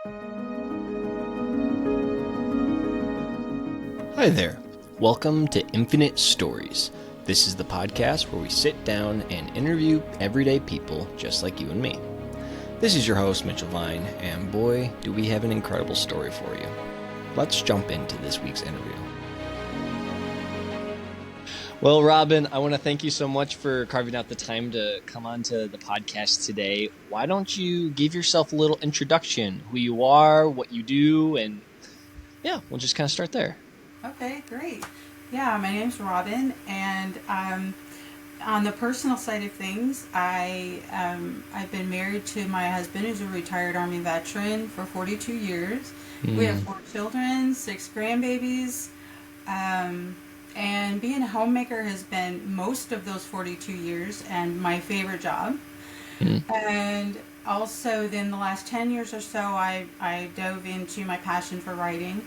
Hi there. Welcome to Infinite Stories. This is the podcast where we sit down and interview everyday people just like you and me. This is your host, Melvin, and boy, do we have an incredible story for you. Let's jump into this week's interview. Well, Robin, I want to thank you so much for carving out the time to come on to the podcast today. Why don't you give yourself a little introduction, who you are, what you do, and yeah, we'll just kind of start there. Okay, great. Yeah, my name's Robin, and on the personal side of things, I've been married to my husband, who's a retired Army veteran, for 42 years. We have 4 children, 6 grandbabies, and being a homemaker has been most of those 42 years and my favorite job. And also, then the last 10 years or so, I dove into my passion for writing.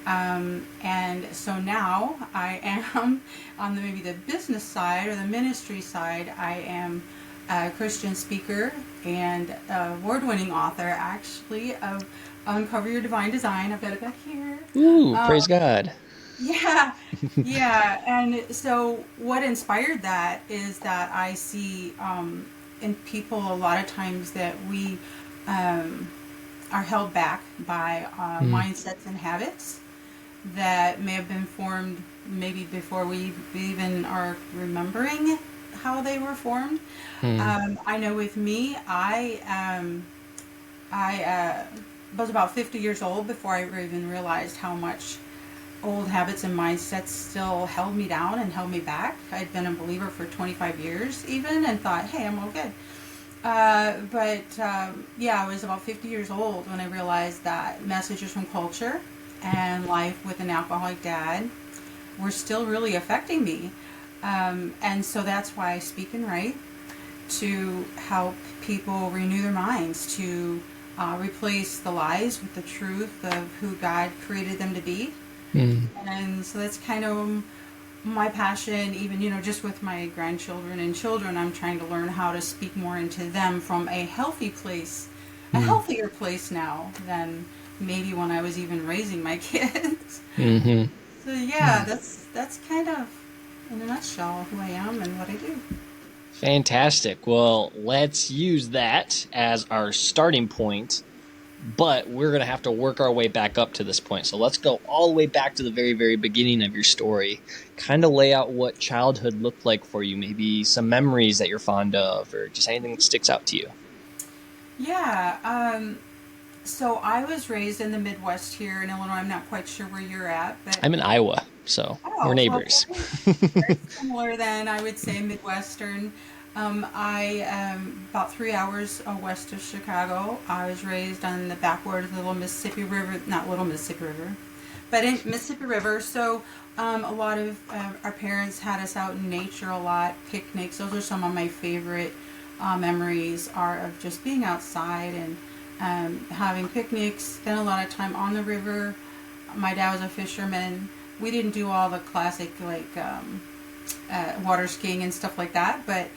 And so now I am on maybe the business side or the ministry side. I am a Christian speaker and award-winning author, actually, of Uncover Your Divine Design. I've got it back here. Ooh, praise God. Yeah, yeah. And so what inspired that is that I see in people a lot of times that we are held back by mindsets and habits that may have been formed maybe before we even are remembering how they were formed. I know with me, I was about 50 years old before I even realized how much old habits and mindsets still held me down and held me back. I'd been a believer for 25 years even and thought, hey, I'm all good. I was about 50 years old when I realized that messages from culture and life with an alcoholic dad were still really affecting me. And so that's why I speak and write, to help people renew their minds, to replace the lies with the truth of who God created them to be. And so that's kind of my passion, even, just with my grandchildren and children, I'm trying to learn how to speak more into them from a healthy place, a healthier place now than maybe when I was even raising my kids. So yeah, that's kind of, in a nutshell, who I am and what I do. Fantastic. Well, let's use that as our starting point, but we're going to have to work our way back up to this point. So let's go all the way back to the very, very beginning of your story. Kind of lay out what childhood looked like for you, maybe some memories that you're fond of, or just anything that sticks out to you. Yeah, so I was raised in the Midwest here in Illinois. I'm not quite sure where you're at, but I'm in Iowa, so we're neighbors. Well, very similar then, I would say, Midwestern. I am about 3 hours west of Chicago. I was raised on the backward of the Little Mississippi River, not Little Mississippi River, but in Mississippi River. So a lot of our parents had us out in nature a lot, picnics. Those are some of my favorite memories, are of just being outside and having picnics, spent a lot of time on the river. My dad was a fisherman. We didn't do all the classic water skiing and stuff like that, but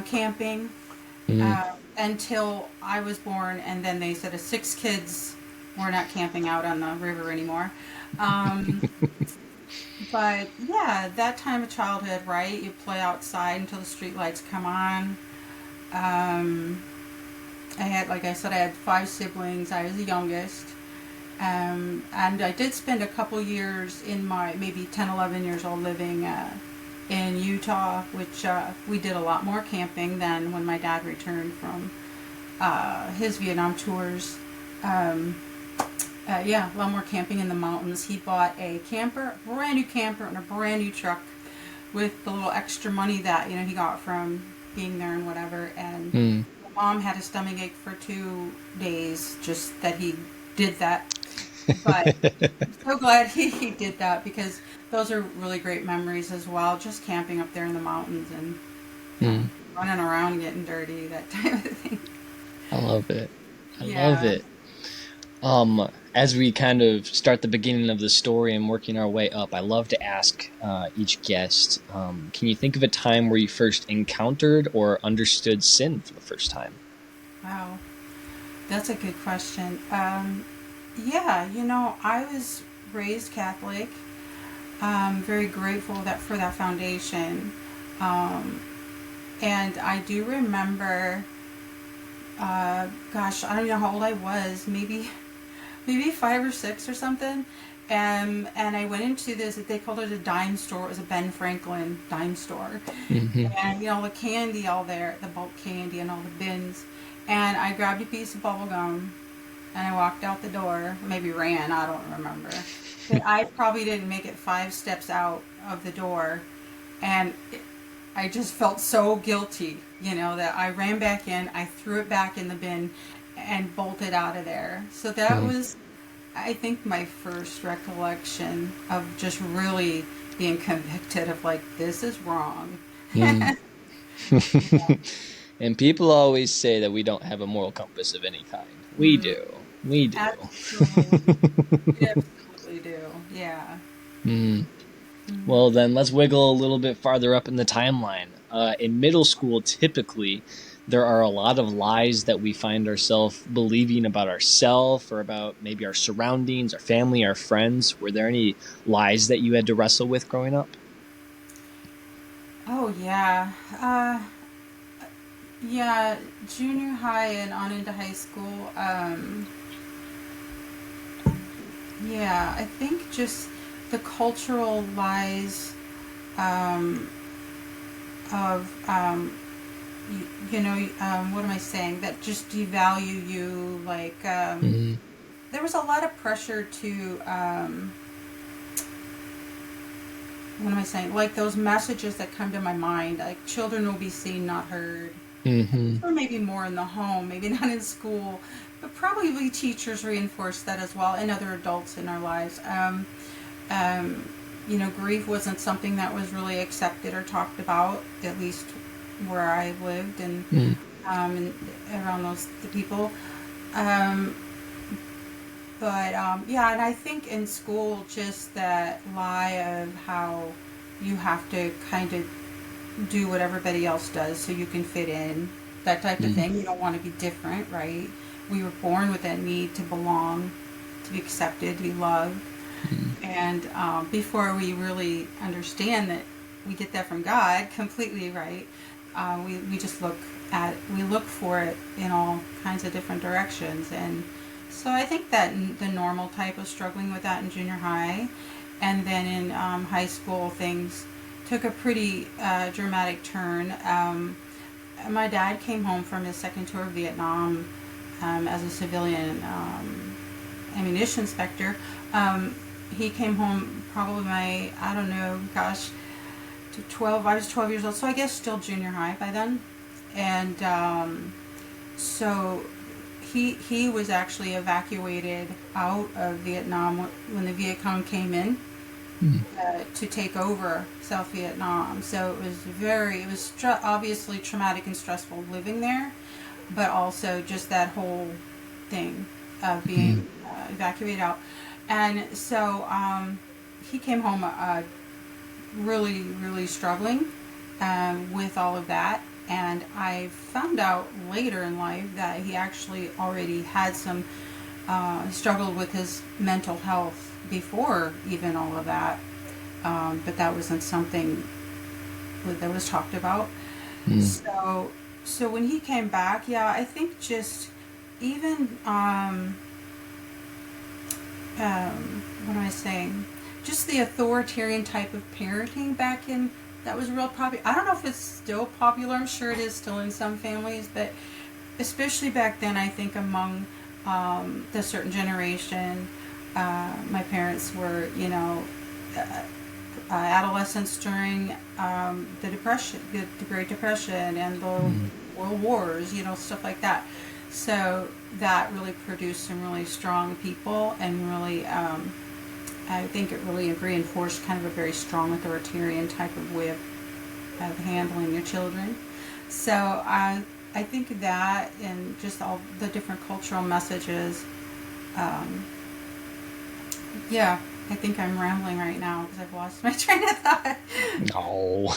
camping until I was born, and then they said, 6 kids, we're not camping out on the river anymore. But yeah, that time of childhood, right? You play outside until the street lights come on. Like I said, I had 5 siblings. I was the youngest. And I did spend a couple years in my maybe 10, 11 years old living in Utah, which we did a lot more camping than when my dad returned from his Vietnam tours. A lot more camping in the mountains. He bought a brand new camper and a brand new truck with the little extra money that he got from being there and whatever. And Mom had a stomach ache for 2 days just that he did that. But I'm so glad he did that, because those are really great memories as well. Just camping up there in the mountains and running around, getting dirty, that type of thing. I love it. I love it. As we kind of start the beginning of the story and working our way up, I love to ask each guest, can you think of a time where you first encountered or understood sin for the first time? Wow. That's a good question. Yeah, I was raised Catholic. Very grateful that for that foundation. Um, and I do remember, gosh, I don't know how old I was, maybe 5 or 6 or something. And I went into this, they called it a dime store. It was a Ben Franklin dime store. Hmm. And, the candy all there, the bulk candy and all the bins. And I grabbed a piece of bubble gum and I walked out the door. Maybe ran, I don't remember. But I probably didn't make it 5 steps out of the door. And I just felt so guilty, that I ran back in, I threw it back in the bin and bolted out of there. So that was, I think, my first recollection of just really being convicted of like, this is wrong. Mm. And people always say that we don't have a moral compass of any kind. We Mm, do. We do. absolutely. We absolutely do. Yeah. Mm. Mm. Well, then let's wiggle a little bit farther up in the timeline. In middle school, typically, there are a lot of lies that we find ourselves believing about ourselves or about maybe our surroundings, our family, our friends. Were there any lies that you had to wrestle with growing up? Oh, yeah. Yeah, junior high and on into high school. Yeah, I think just the cultural lies um, of, what am I saying? That just devalue you. Like, Mm. there was a lot of pressure to, what am I saying? Like those messages that come to my mind, like children will be seen, not heard. Hmm. Or maybe more in the home, maybe not in school, but probably teachers reinforce that as well, and other adults in our lives. Um, Grief wasn't something that was really accepted or talked about, at least where I lived Mm. and around the people. Um, but yeah, and I think in school, just that lie of how you have to kind of do what everybody else does so you can fit in, that type of Mm. thing. You don't want to be different, right? We were born with that need to belong, to be accepted, to be loved. Mm. And before we really understand that we get that from God completely, right? We just we look for it in all kinds of different directions. And so I think that the normal type of struggling with that in junior high, and then in high school, things took a pretty dramatic turn. My dad came home from his second tour of Vietnam as a civilian ammunition inspector. Um, he came home probably I don't know, gosh, to 12. I was 12 years old, so I guess still junior high by then. And so he was actually evacuated out of Vietnam when the Viet Cong came in Mm. to take over South Vietnam. So it was obviously traumatic and stressful living there, but also just that whole thing of Mm. being evacuated out. And so he came home really, really struggling with all of that. And I found out later in life that he actually already had some struggled with his mental health before even all of that. But that wasn't something that was talked about. Mm. So when he came back, yeah, I think just even what am I saying? Just the authoritarian type of parenting back in that was real popular. I don't know if it's still popular. I'm sure it is still in some families, but especially back then, I think among the certain generation, my parents were, adolescents during the Depression, the Great Depression, and the Mm. World Wars, stuff like that. So that really produced some really strong people, and really, I think it really reinforced kind of a very strong authoritarian type of way of handling your children. So I think that, and just all the different cultural messages. Um, yeah, I think I'm rambling right now because I've lost my train of thought. No.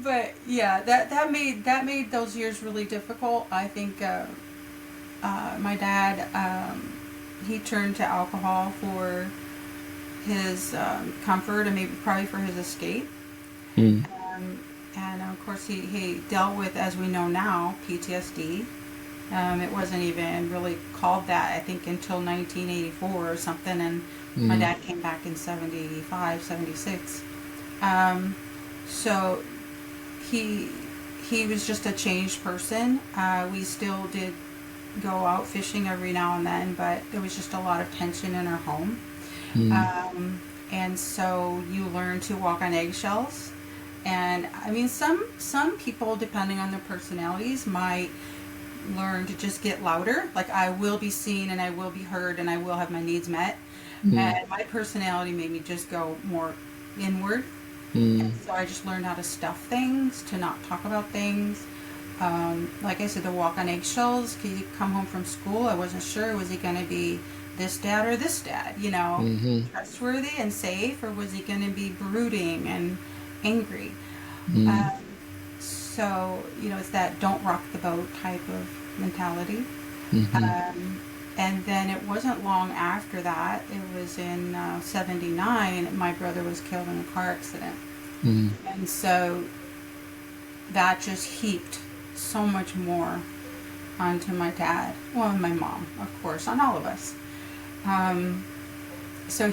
But yeah, that made those years really difficult. I think my dad, he turned to alcohol for his comfort and maybe probably for his escape. Mm. Um, and of course, he dealt with, as we know now, PTSD. It wasn't even really called that, I think, until 1984 or something. And my Mm. dad came back in 75, 76. Um, so he he was just a changed person. We still did go out fishing every now and then, but there was just a lot of tension in our home. Mm. Um, and so you learn to walk on eggshells. And I mean, some people, depending on their personalities, might learn to just get louder. Like, I will be seen and I will be heard and I will have my needs met. Mm. And my personality made me just go more inward. And Mm. so I just learned how to stuff things, to not talk about things. Like I said, to walk on eggshells. Cause you come home from school, I wasn't sure, was he going to be this dad or this dad, Mm-hmm. trustworthy and safe, or was he going to be brooding and angry? Mm. Um, so, it's that don't rock the boat type of mentality. Mm-hmm. Um, and then it wasn't long after that, it was in 79, my brother was killed in a car accident. Mm. And so that just heaped so much more onto my dad. Well, and my mom, of course, on all of us. Um, so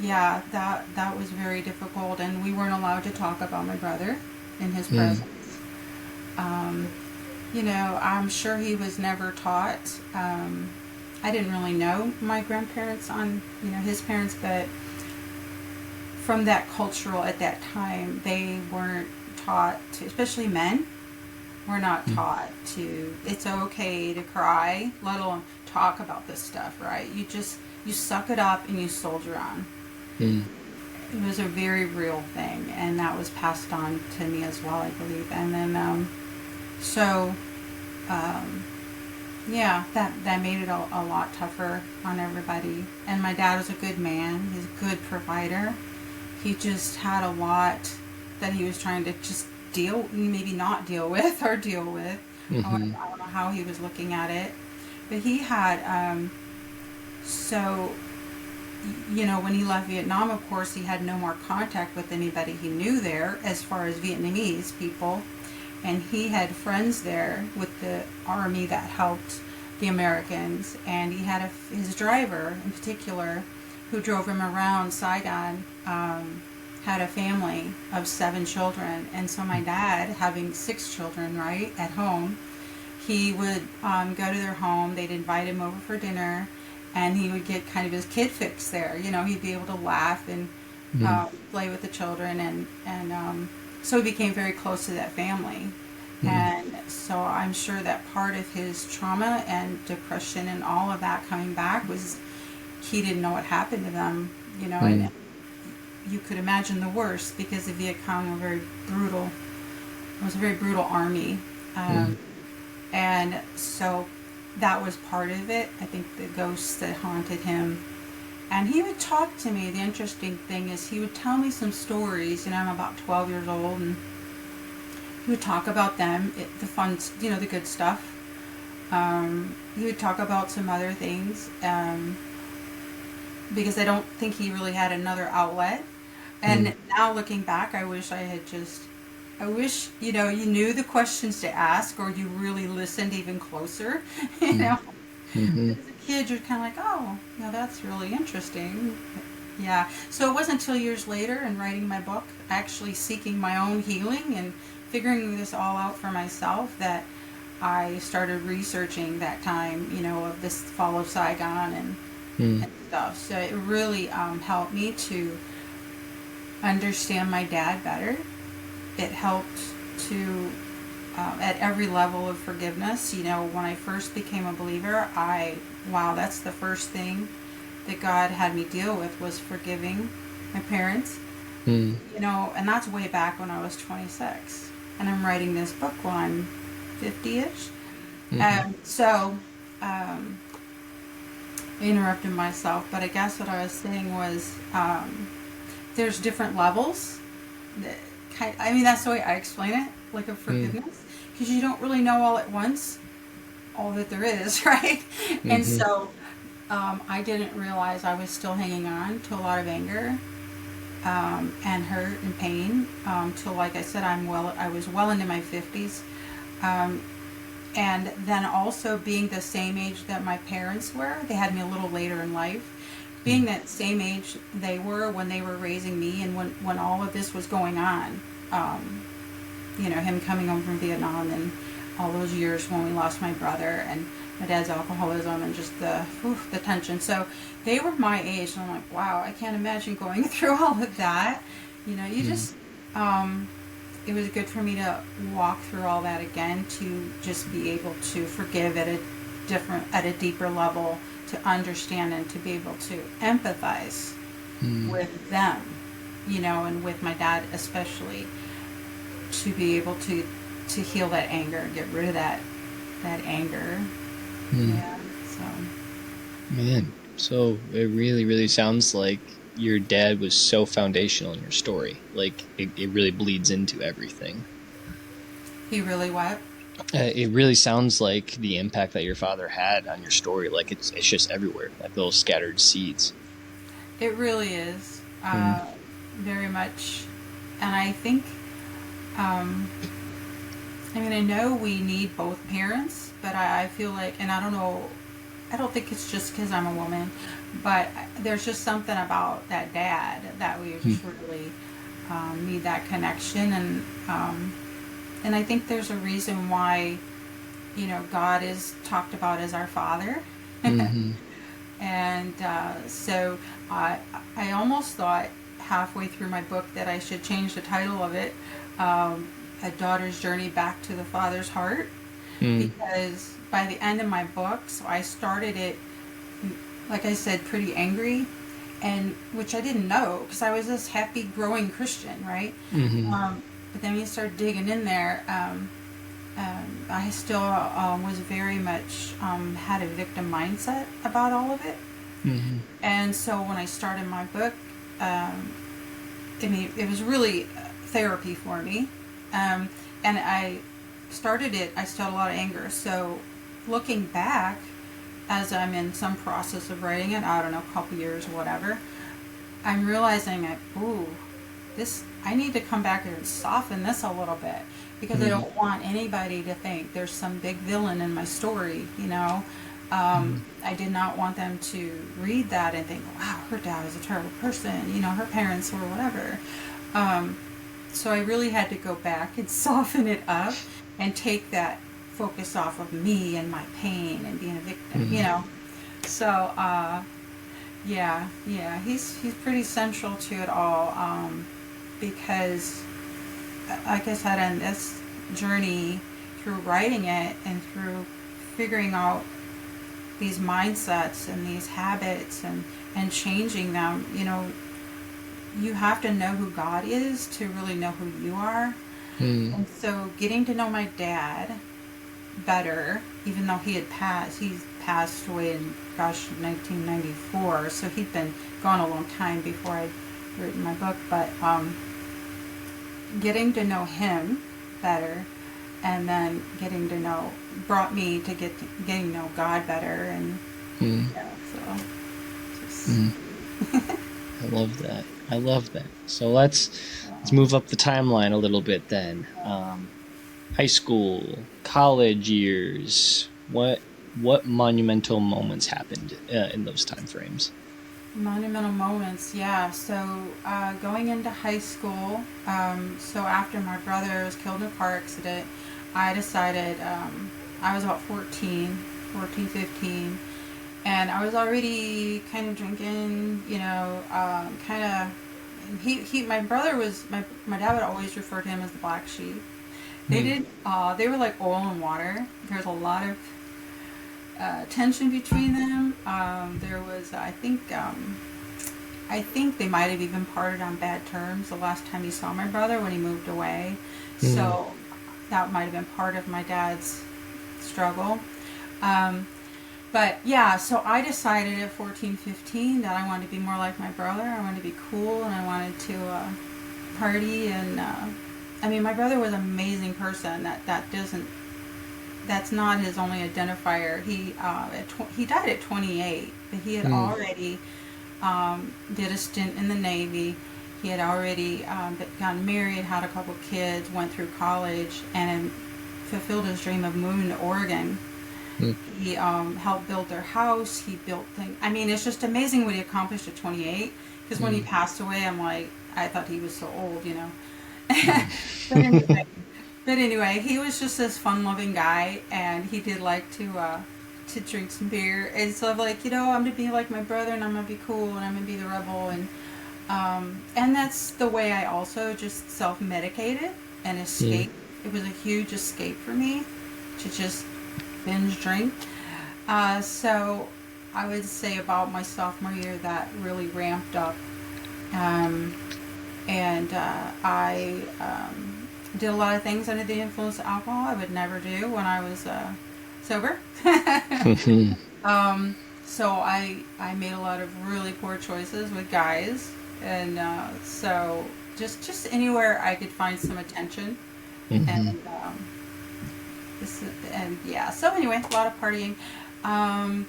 yeah, that was very difficult, and we weren't allowed to talk about my brother in his Mm. presence. Um, I'm sure he was never taught. I didn't really know my grandparents on, his parents, but from that cultural at that time, they weren't taught to, especially men, were not Mm. taught to, it's okay to cry, let alone talk about this stuff, right? You suck it up and you soldier on. Mm. It was a very real thing, and that was passed on to me as well, I believe. And then, so, um, yeah, that made it a lot tougher on everybody. And my dad was a good man, he's a good provider. He just had a lot that he was trying to just maybe not deal with, or deal with. Mm-hmm. I don't know how he was looking at it. But he had, so, when he left Vietnam, of course, he had no more contact with anybody he knew there as far as Vietnamese people. And he had friends there with the army that helped the Americans. And he had his driver in particular, who drove him around Saigon, had a family of 7 children. And so my dad, having 6 children, right, at home, he would go to their home. They'd invite him over for dinner, and he would get kind of his kid fix there. He'd be able to laugh and Mm. play with the children, and so he became very close to that family. Mm. And so I'm sure that part of his trauma and depression and all of that coming back was he didn't know what happened to them, and Mm. you could imagine the worst, because the Viet Cong were very brutal. It was a very brutal army. Mm. Um, and so that was part of it. I think the ghosts that haunted him. And he would talk to me. The interesting thing is he would tell me some stories. I'm about 12 years old, and he would talk about them, the fun, the good stuff. He would talk about some other things, because I don't think he really had another outlet. Mm. And now looking back, I wish, you knew the questions to ask, or you really listened even closer, you Mm. know. Mm-hmm. As a kid, you're kind of like, oh, that's really interesting. Yeah. So it wasn't until years later, in writing my book, actually seeking my own healing and figuring this all out for myself, that I started researching that time, of this fall of Saigon Mm. and stuff. So it really helped me to understand my dad better. It helped to, at every level of forgiveness. When I first became a believer, wow, that's the first thing that God had me deal with, was forgiving my parents. Mm. And that's way back when I was 26. And I'm writing this book when I'm 50-ish. Mm-hmm. So, I interrupted myself, but I guess what I was saying was, there's different levels that I mean, that's the way I explain it, like a Mm. forgiveness, because you don't really know all at once all that there is, right? And Mm-hmm. so I didn't realize I was still hanging on to a lot of anger and hurt and pain till, like I said, I was well into my 50s. Um, and then also being the same age that my parents were, they had me a little later in life. Being that same age they were when they were raising me, and when all of this was going on, um, him coming home from Vietnam and all those years when we lost my brother and my dad's alcoholism and just the tension. So they were my age, and I'm like, wow, I can't imagine going through all of that. You Mm. just, it was good for me to walk through all that again, to just be able to forgive at a deeper level, to understand and to be able to empathize Mm. with them, and with my dad especially, to be able to heal that anger, get rid of that anger. Mm. Yeah. So Man, so it really, really sounds like your dad was so foundational in your story. Like it really bleeds into everything. he really what? It really sounds like the impact that your father had on your story. Like it's just everywhere, like little scattered seeds. It really is, Mm. very much. And I think, um, I mean, I know we need both parents, but I feel like, and I don't know, I don't think it's just because I'm a woman, but there's just something about that dad that we Mm. just really need that connection. And I think there's a reason why, God is talked about as our father. Mm-hmm. And so I almost thought halfway through my book that I should change the title of it, A Daughter's Journey Back to the Father's Heart, Mm. because by the end of my book, so I started it, like I said, pretty angry, and which I didn't know because I was this happy, growing Christian, right? Mm-hmm. But then when you start digging in there, I still was very much had a victim mindset about all of it. Mm-hmm. And so when I started my book, um, I mean, it was really therapy for me. And I started it, I still had a lot of anger. So looking back, as I'm in some process of writing it, I don't know, a couple years or whatever, I'm realizing that, ooh, I need to come back and soften this a little bit, because I Mm. don't want anybody to think there's some big villain in my story. I did not want them to read that and think, wow, her dad was a terrible person, her parents were whatever. Um, so I really had to go back and soften it up and take that focus off of me and my pain and being a victim. Mm. So, yeah, he's pretty central to it all, because, like I said, in this journey through writing it and through figuring out these mindsets and these habits and changing them, you have to know who God is to really know who you are. Mm. And so getting to know my dad better, even though he's passed away in, gosh, 1994, so he'd been gone a long time before I'd written my book, but getting to know him better, and then getting to know, brought me to getting to know God better, and Mm. yeah, so just, Mm. I love that. I love that. So let's move up the timeline a little bit then. High school, college years. What monumental moments happened in those time frames? monumental moments, yeah. So going into high school, so after my brother was killed in a car accident, I decided, I was about 14, 15, and I was already kind of drinking, kind of, my brother was, my dad would always refer to him as the black sheep. Mm. They were like oil and water. There's a lot of tension between them. There was, I think they might have even parted on bad terms the last time he saw my brother when he moved away. Mm. So that might have been part of my dad's struggle. Um, but yeah, so I decided at 14, 15 that I wanted to be more like my brother. I wanted to be cool, and I wanted to party and I mean, my brother was an amazing person. That doesn't, that's not his only identifier. He died at 28, but he had Mm. already did a stint in the Navy. He had already gotten married, had a couple kids, went through college, and fulfilled his dream of moving to Oregon. Mm. He helped build their house. He built things. I mean, it's just amazing what he accomplished at 28. Because when he Mm. passed away, I'm like, I thought he was so old, you know. but Mm. anyway, but anyway, he was just this fun-loving guy, and he did like to drink some beer. And so I'm like, I'm gonna be like my brother, and I'm gonna be cool, and I'm gonna be the rebel, and that's the way I also just self-medicated and Mm. escape. It was a huge escape for me to just binge drink. So I would say about my sophomore year that really ramped up. Um, and I did a lot of things under the influence of alcohol I would never do when I was sober. um, so I made a lot of really poor choices with guys, and so just anywhere I could find some attention, and Mhm. and yeah. So anyway, a lot of partying. Um,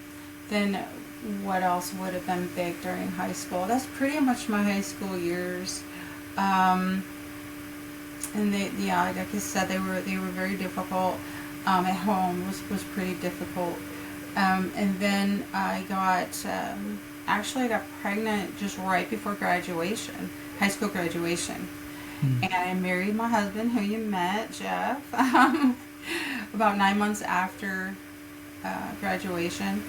then what else would have been big during high school? That's pretty much my high school years. Um, and yeah, like I said, they were very difficult. At home was pretty difficult. And then I got pregnant just right before graduation, high school graduation. Mm. And I married my husband, who you met, Jeff, about 9 months after graduation.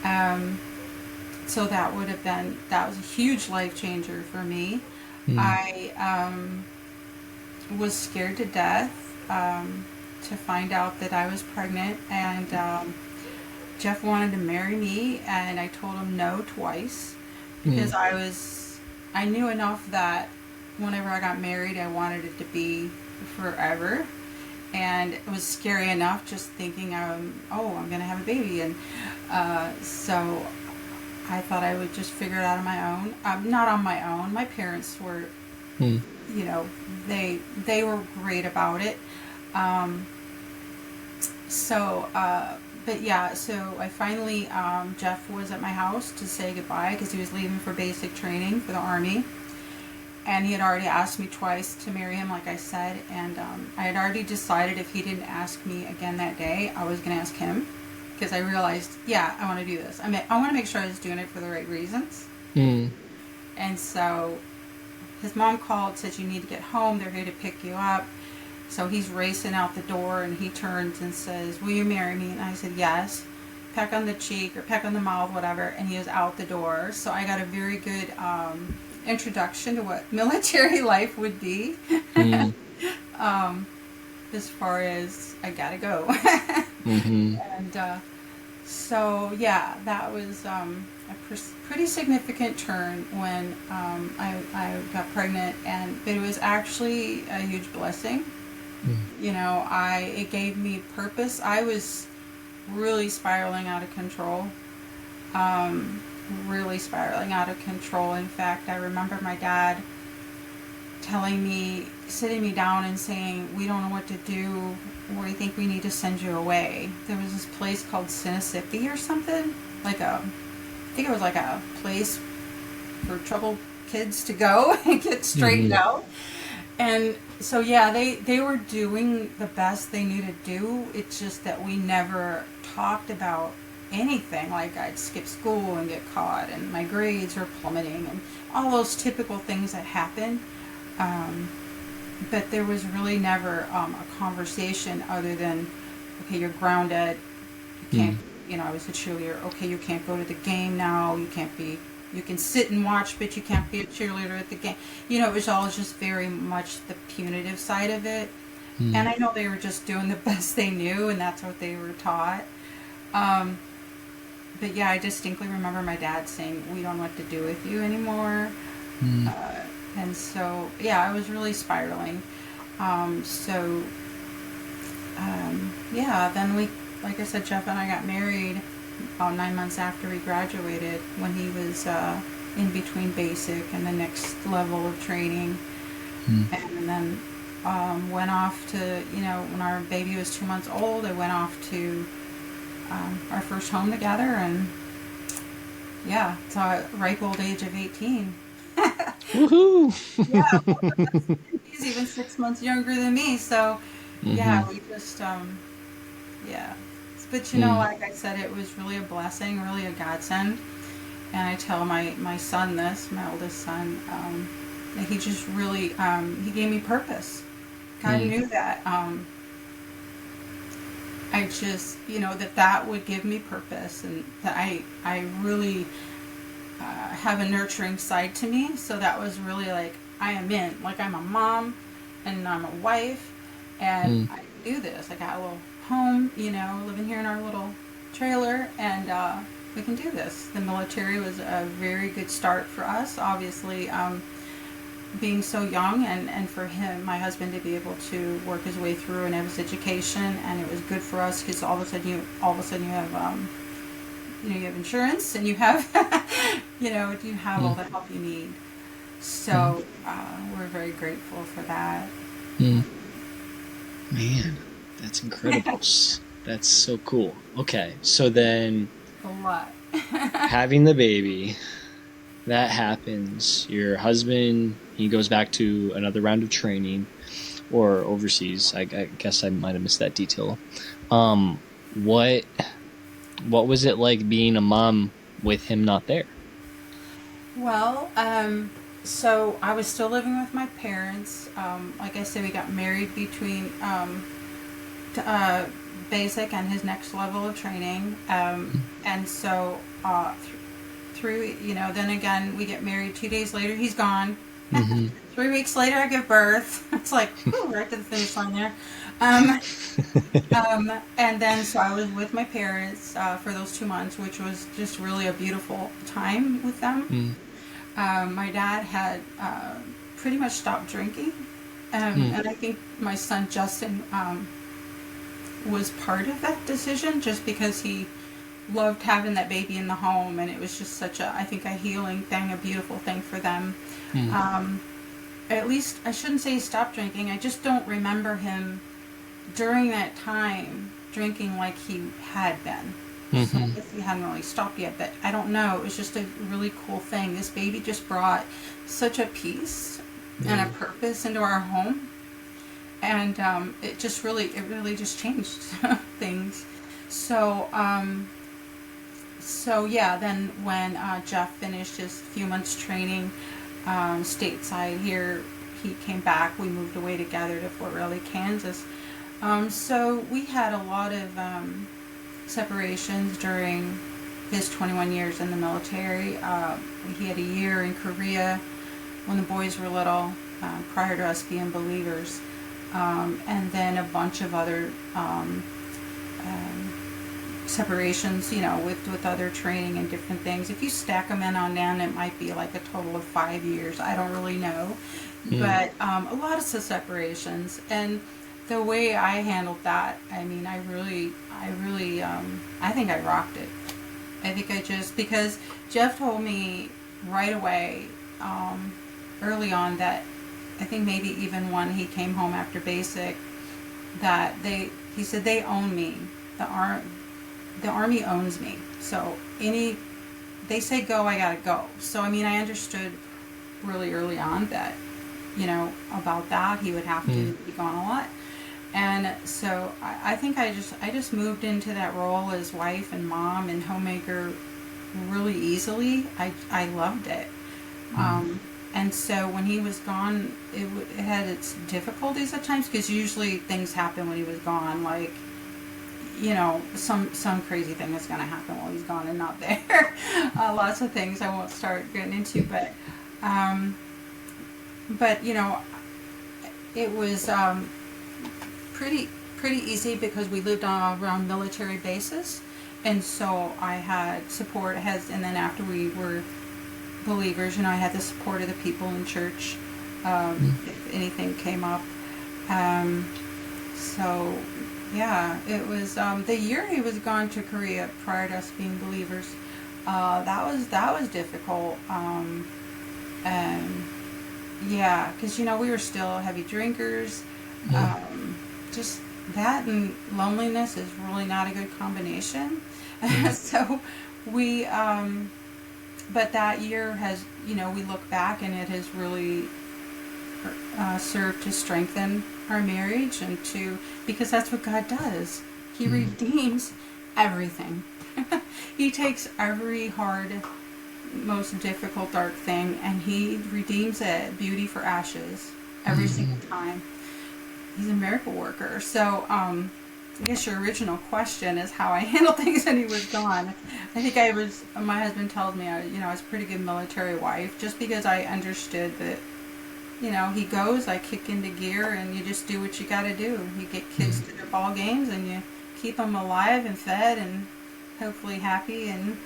Um, so that was a huge life changer for me. Mm. I was scared to death to find out that I was pregnant, and Jeff wanted to marry me, and I told him no twice because Mm. I knew enough that whenever I got married, I wanted it to be forever. And it was scary enough just thinking, I'm going to have a baby. And so I thought I would just figure it out on my own. Not on my own. My parents were, Mm. they were great about it. Um, so, but yeah, so I finally, Jeff was at my house to say goodbye because he was leaving for basic training for the Army. And he had already asked me twice to marry him, like I said. And I had already decided if he didn't ask me again that day, I was going to ask him. Because I realized, yeah, I want to do this. I mean, I want to make sure I was doing it for the right reasons. Mm. And so his mom called, said, you need to get home. They're here to pick you up. So he's racing out the door, and he turns and says, will you marry me? And I said, yes. Peck on the cheek or peck on the mouth, whatever. And he was out the door. So I got a very good introduction to what military life would be. Mm. um, as far as I gotta go. Mhm. And so, yeah, that was pretty significant turn when I got pregnant, but it was actually a huge blessing. Mm. It gave me purpose. I was really spiraling out of control. Um, really spiraling out of control. In fact, I remember my dad sitting me down and saying, we don't know what to do. We think we need to send you away. There was this place called Sinisippi or something. I think it was like a place for troubled kids to go and get straightened Mhm. out. And so, yeah, they were doing the best they knew to do. It's just that we never talked about anything. Like, I'd skip school and get caught, and my grades were plummeting, and all those typical things that happen. But there was really never a conversation other than, okay, you're grounded. You can't, Mm. I was a cheerleader. Okay, you can't go to the game now. You can sit and watch, but you can't be a cheerleader at the game. It was all just very much the punitive side of it. And Mm. I know they were just doing the best they knew, and that's what they were taught. Um, but yeah, I distinctly remember my dad saying, we don't know what to do with you anymore. Mm. And so, yeah, I was really spiraling. So, yeah, then like I said, Jeff and I got married about 9 months after we graduated, when he was in between basic and the next level of training. Mm. And then went off to, when our baby was 2 months old, I went off to our first home together, and yeah, to a ripe old age of 18. Woohoo! Yeah, he's even 6 months younger than me, so Mm-hmm. yeah, we just, yeah. But Mm. like I said, it was really a blessing, really a godsend. And I tell my son this, my oldest son, that he just really, he gave me purpose. God Mm. knew that. I just, that would give me purpose, and that I really have a nurturing side to me. So that was really like, I am in. Like, I'm a mom and I'm a wife, and Mm. I can do this. I got a little home, living here in our little trailer, and we can do this. The military was a very good start for us, obviously. Being so young, and for him, my husband, to be able to work his way through and have his education, and it was good for us because all of a sudden you have you have insurance, and you have you have all Mm. the help you need. Mm. So we're very grateful for that. Mm. Man, that's incredible. That's so cool. Okay, so then A lot. having the baby, that happens. Your husband, he goes back to another round of training or overseas. I guess I might have missed that detail. Um, what what was it like being a mom with him not there? Well, so I was still living with my parents. Like I said, we got married between uh, basic and his next level of training. And so through, then again, we get married. 2 days later, he's gone. Mm-hmm. 3 weeks later, I give birth. It's like, whew, right to the finish line there. Um, and then, so I was with my parents for those 2 months, which was just really a beautiful time with them. Mm. My dad had pretty much stopped drinking. Mm. And I think my son Justin was part of that decision, just because he loved having that baby in the home, and it was just such a, I think, a healing thing, a beautiful thing for them. Mm. Um, at least, I shouldn't say he stopped drinking. I just don't remember him during that time drinking like he had been. So I Mm-hmm. guess he hadn't really stopped yet, but I don't know. It was just a really cool thing. This baby just brought such a peace and a Yeah. purpose into our home, and it really just changed things. So, so yeah. Then when Jeff finished his few months training stateside here, he came back. We moved away together to Fort Riley, Kansas. So we had a lot of separations during his 21 years in the military. He had a year in Korea when the boys were little, prior to us being believers, and then a bunch of other um, separations, with other training and different things. If you stack them in on end, it might be like a total of 5 years. I don't really know, Mm. but a lot of separations. And the way I handled that, I mean, I think I rocked it. I think I just, because Jeff told me right away, early on, that I think maybe even when he came home after basic, that he said, they own me. The Army owns me. So they say go, I gotta go. So I mean, I understood really early on that, about that. He would have Mm. to be gone a lot. And so I think I just moved into that role as wife and mom and homemaker really easily. I loved it. Mm. And so when he was gone, it had its difficulties at times, because usually things happen when he was gone, like, some crazy thing is going to happen while he's gone and not there. Lots of things I won't start getting into, um, but it was pretty easy, because we lived around military bases, and so I had support. And then after we were believers, I had the support of the people in church, Mm. if anything came up. Um, so yeah, it was the year he was gone to Korea prior to us being believers. That was difficult. And yeah, because we were still heavy drinkers. Mm. Just that and loneliness is really not a good combination. Mm. So we, but that year has, we look back and it has really served to strengthen our marriage and because that's what God does. He Mm. redeems everything. He takes every hard, most difficult, dark thing and he redeems it, beauty for ashes, every single Mm. time. He's a miracle worker. So, I guess your original question is how I handled things when he was gone. I think my husband told me, I was a pretty good military wife just because I understood that, he goes, I kick into gear and you just do what you got to do. You get kids Mm. to their ball games and you keep them alive and fed and hopefully happy and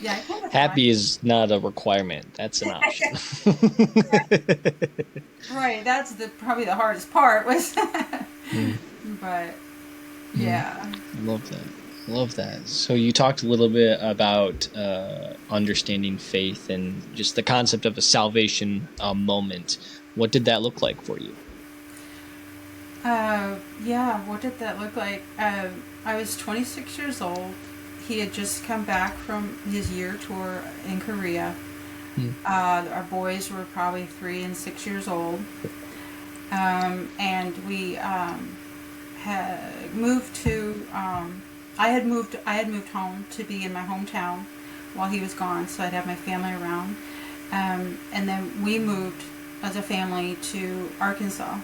yeah, I kind of thrive. Happy is not a requirement. That's an option. Right, that's probably the hardest part was, Mm. but Mm. yeah. I love that. I love that. So you talked a little bit about understanding faith and just the concept of a salvation moment. What did that look like for you? Yeah, what did that look like? I was 26 years old. He had just come back from his year tour in Korea. Mm. Our boys were probably 3 and 6 years old. And we had moved to. I had moved home to be in my hometown while he was gone, so I'd have my family around. And then we moved as a family to Arkansas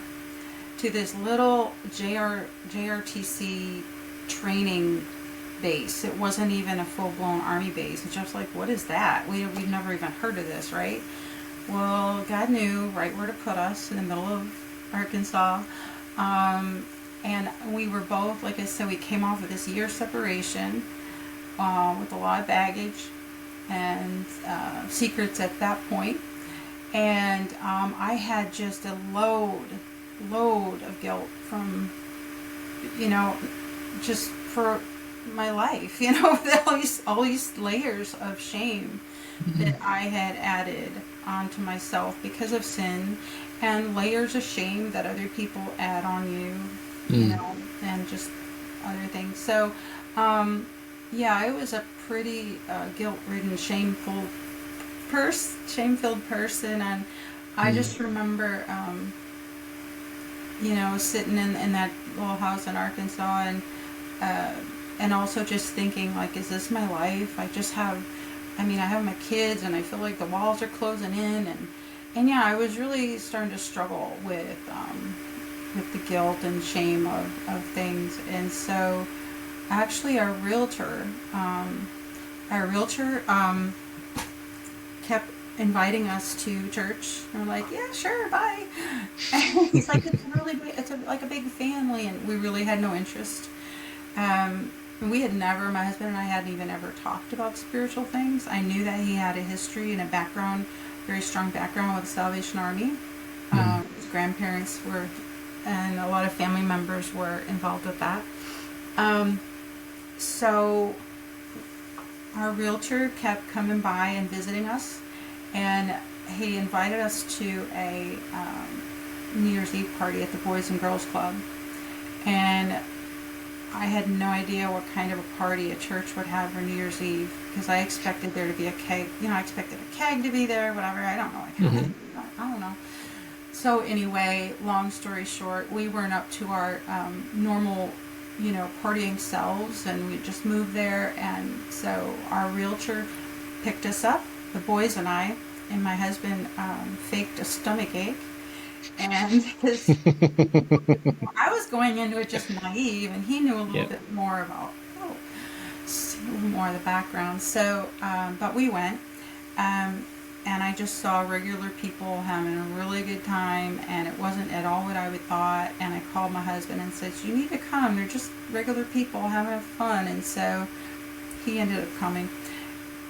to this little JRTC training base. It wasn't even a full blown army base. It's just like, what is that? We've never even heard of this, right? Well, God knew right where to put us in the middle of Arkansas. And we were both, like I said, we came off of this year separation with a lot of baggage and secrets at that point. And I had just a load of guilt from, you know, just for my life, all these layers of shame Mm. that I had added onto myself because of sin, and layers of shame that other people add on you, Mm. and just other things. So, yeah, I was a pretty guilt-ridden, shame-filled person, and I Mm. just remember, sitting in that little house in Arkansas, uh, and also just thinking, like, is this my life? I have my kids, and I feel like the walls are closing in, and yeah, I was really starting to struggle with the guilt and shame of things, and so actually our realtor kept inviting us to church. And we're like, yeah, sure, bye. And he's like, it's really big, like a big family, and we really had no interest. We had never, my husband and I hadn't even ever talked about spiritual things. I knew that he had a history and a background, very strong background with the Salvation Army. Mm. His grandparents were, and a lot of family members were involved with that. Um, so our realtor kept coming by and visiting us, and he invited us to a New Year's Eve party at the Boys and Girls Club. And I had no idea what kind of a party a church would have for New Year's Eve because I expected there to be a keg. I expected a keg to be there, whatever. I don't know. Mm. I don't know. So anyway, long story short, we weren't up to our normal, partying selves, and we just moved there. And so our realtor picked us up, the boys and my husband faked a stomach ache, and because I was going into it just naive, and he knew a little Yeah. bit more about, a little more of the background. So, but we went, um, and I just saw regular people having a really good time, and it wasn't at all what I would thought. And I called my husband and said, "You need to come. They're just regular people having fun." And so he ended up coming.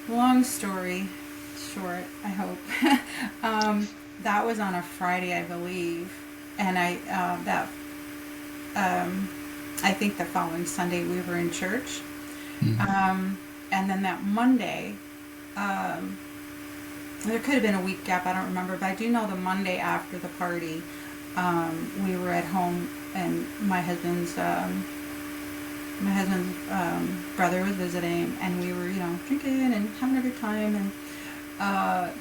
Long story short, I hope. That was on a Friday, I believe, and I think the following Sunday we were in church. Mm. And then that Monday, there could have been a week gap, I don't remember, but I do know the Monday after the party, we were at home, and my husband's brother was visiting, and we were, drinking and having a good time. And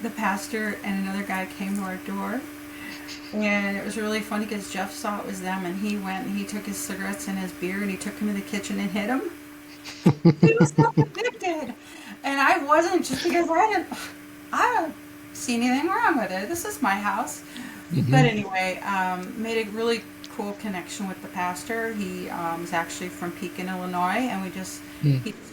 the pastor and another guy came to our door, and it was really funny because Jeff saw it was them, and he went and he took his cigarettes and his beer, and he took him to the kitchen and hit him. He was so convicted, and I wasn't, just because I don't see anything wrong with it. This is my house. But Hmm. anyway, made a really cool connection with the pastor. He is actually from Pekin, Illinois, and he just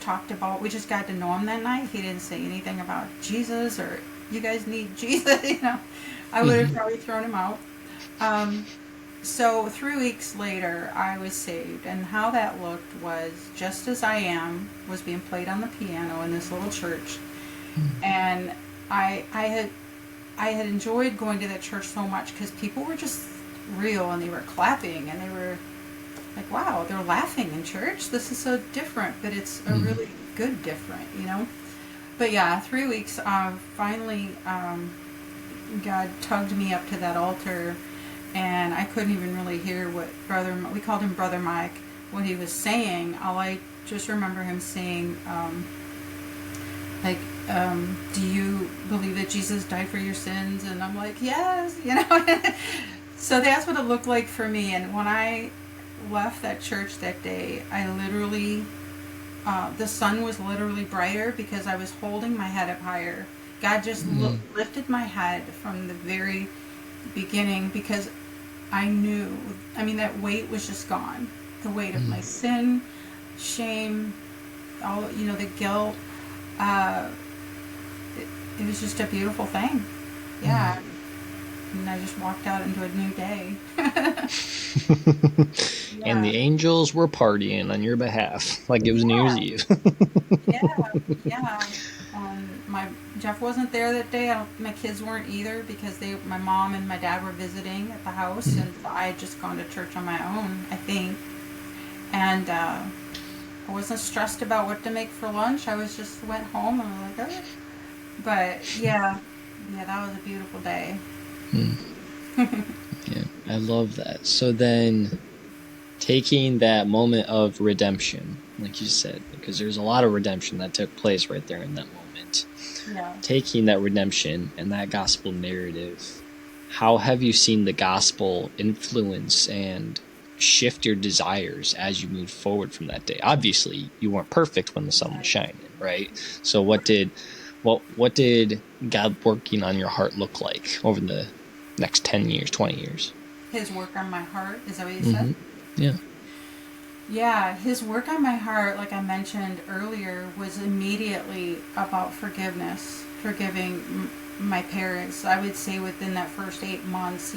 talked about, we just got to know him that night. He didn't say anything about Jesus or you guys need Jesus. I would have Hmm. probably thrown him out. Um, so 3 weeks later, I was saved, and how that looked was "Just as I Am" was being played on the piano in this little church, and I had enjoyed going to that church so much because people were just real, and they were clapping, and they were like, wow, they're laughing in church. This is so different, but it's a Hmm. really good different. But yeah, 3 weeks, finally, God tugged me up to that altar, and I couldn't even really hear what we called him Brother Mike, what he was saying. All I just remember him saying, like, do you believe that Jesus died for your sins? And I'm like, yes. So that's what it looked like for me. And when I left that church that day, I literally, the sun was literally brighter because I was holding my head up higher. God just lifted my head from the very beginning because I knew, I mean, that weight was just gone. The weight of my sin, shame, the guilt. Uh, it was just a beautiful thing. Yeah. And I just walked out into a new day. And Yeah. the angels were partying on your behalf like it was New Year's Yeah. Eve. Yeah. Yeah. My Jeff wasn't there that day. My kids weren't either because my mom and my dad were visiting at the house, and so I had just gone to church on my own, I think. And I wasn't stressed about what to make for lunch. I was just went home and was like, okay. But yeah, that was a beautiful day. Yeah, I love that. So then, taking that moment of redemption, like you said, because there's a lot of redemption that took place right there in that moment. Yeah. Taking that redemption and that gospel narrative, how have you seen the gospel influence and shift your desires as you moved forward from that day? Obviously, you weren't perfect when the sun was shining, right? So what did God working on your heart look like over the next 10 years, 20 years? His work on my heart, is that what you said? Mm-hmm. Yeah. Yeah, his work on my heart, like I mentioned earlier, was immediately about forgiveness, forgiving my parents. I would say within that first 8 months,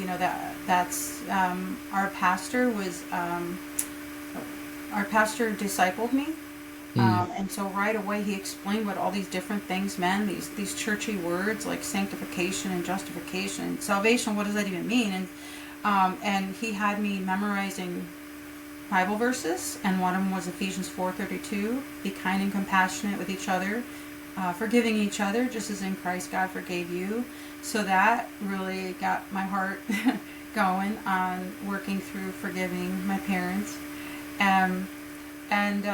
that's our pastor discipled me. Mm. And so right away he explained what all these different things meant, these churchy words like sanctification and justification and salvation. What does that even mean? And he had me memorizing Bible verses, and one of them was Ephesians 4:32. Be kind and compassionate with each other, forgiving each other, just as in Christ God forgave you. So that really got my heart going on working through forgiving my parents. Um, and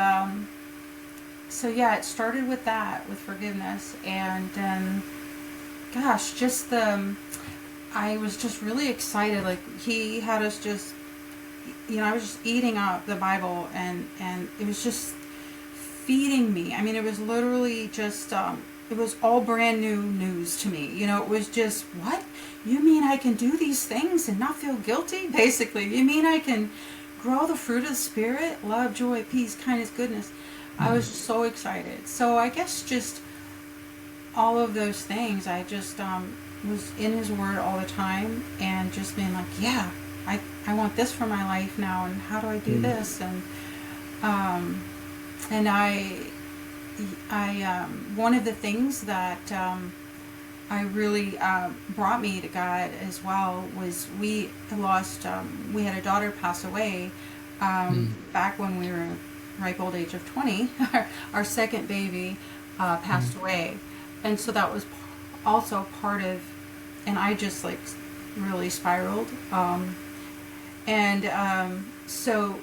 so yeah, it started with that, with forgiveness, and gosh, I was just really excited. Like he had us just, I was just eating up the Bible, and it was just feeding me. I mean, it was literally just, it was all brand new news to me. It was just, what? You mean I can do these things and not feel guilty? Basically, you mean I can grow the fruit of the Spirit? Love, joy, peace, kindness, goodness. I was just so excited. So I guess just all of those things, I just was in His Word all the time, and just being like, yeah, I want this for my life now, and how do I do Mm. this? Um, and one of the things that I really brought me to God as well was we had a daughter pass away Mm. back when we were in the ripe old age of 20. Our second baby passed Mm. away, and so that was also part of, and I just like really spiraled. And so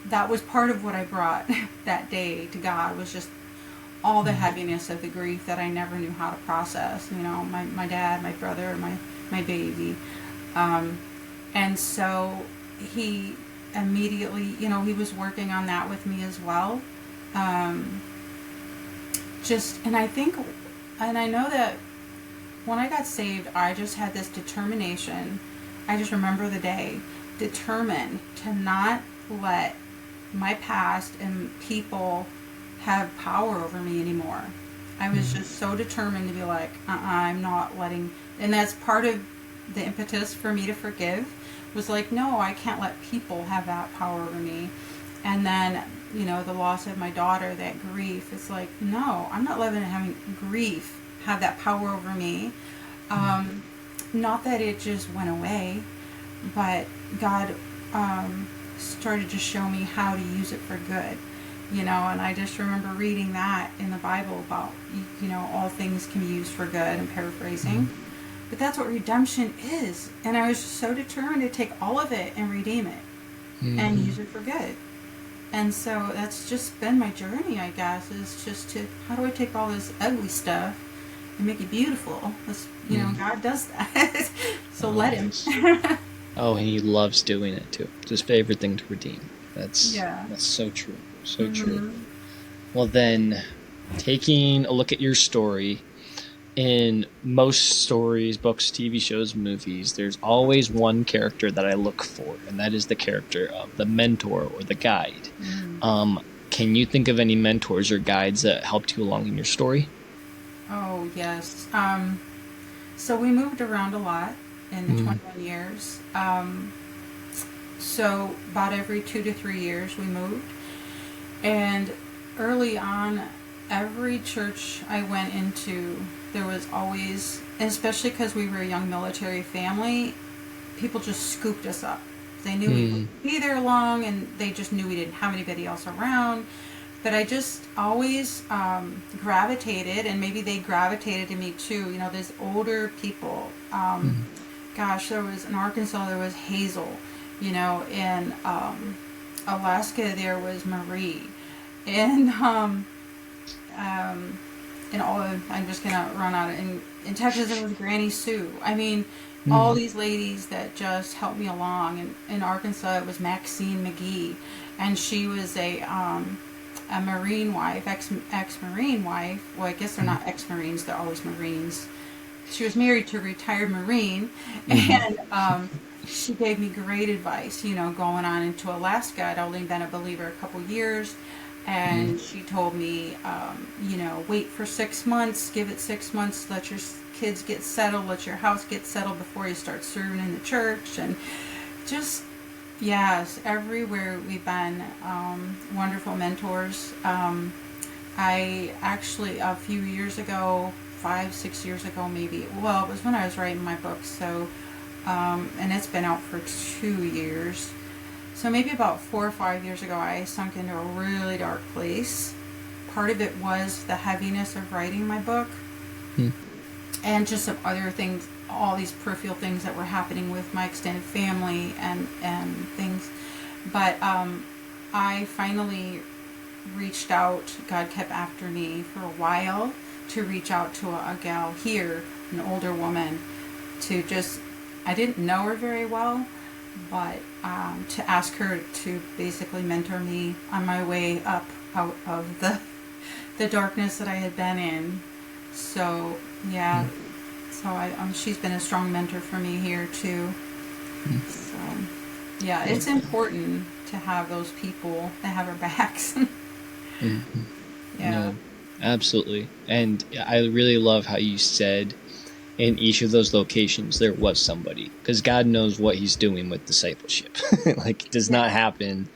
that was part of what I brought that day to God, was just all the heaviness of the grief that I never knew how to process. You know, my dad, my brother, my baby. Um, and so he immediately, you know, he was working on that with me as well. Um, and I think, and I know that when I got saved, I just had this determination. I just remember the day, determined to not let my past and people have power over me anymore. I was just so determined to be like, I'm not letting, and that's part of the impetus for me to forgive, was like, no, I can't let people have that power over me. And then, you know, the loss of my daughter, that grief, it's like, no, I'm not letting having grief have that power over me. Um, Not that it just went away, but God started to show me how to use it for good. You know, and I just remember reading that in the Bible about, you know, all things can be used for good, and paraphrasing. But that's what redemption is. And I was just so determined to take all of it and redeem it and use it for good. And so that's just been my journey, I guess, is just to, how do I take all this ugly stuff and make it beautiful? That's, you know, God does that. So let him. Oh, and he loves doing it too. It's his favorite thing to redeem. That's Yeah. that's so true. So true. Well then, taking a look at your story, in most stories, books, TV shows, movies, there's always one character that I look for, and that is the character of the mentor or the guide. Can you think of any mentors or guides that helped you along in your story? Oh, yes. So we moved around a lot in the 21 years. So about every 2 to 3 years we moved. And early on, every church I went into, there was always, and especially because we were a young military family, people just scooped us up. They knew we wouldn't be there long, and they just knew we didn't have anybody else around. But I just always gravitated, and maybe they gravitated to me too. You know, there's older people. Gosh, there was in Arkansas, there was Hazel. You know, in Alaska, there was Marie. And and all I'm just gonna run out of, in Texas it was Granny Sue. I mean, all these ladies that just helped me along. And in Arkansas it was Maxine McGee, and she was a Marine wife, ex Marine wife. Well, I guess they're not ex Marines; they're always Marines. She was married to a retired Marine, and she gave me great advice. You know, going on into Alaska, I'd only been a believer a couple years. And she told me, you know, wait for 6 months, give it 6 months, let your kids get settled, let your house get settled before you start serving in the church. And just, yes, everywhere we've been, wonderful mentors. I actually, a few years ago, 5, 6 years ago maybe, well, it was when I was writing my book, so, and it's been out for 2 years. So maybe about 4 or 5 years ago, I sunk into a really dark place. Part of it was the heaviness of writing my book, and just some other things, all these peripheral things that were happening with my extended family and things. But I finally reached out. God kept after me for a while to reach out to a gal here, an older woman, to just, I didn't know her very well, but to ask her to basically mentor me on my way up out of the darkness that I had been in. So yeah, so she's been a strong mentor for me here too. So yeah, it's important to have those people that have our backs. Yeah. No, absolutely. And I really love how you said in each of those locations there was somebody, because God knows what he's doing with discipleship. Like, it does not happen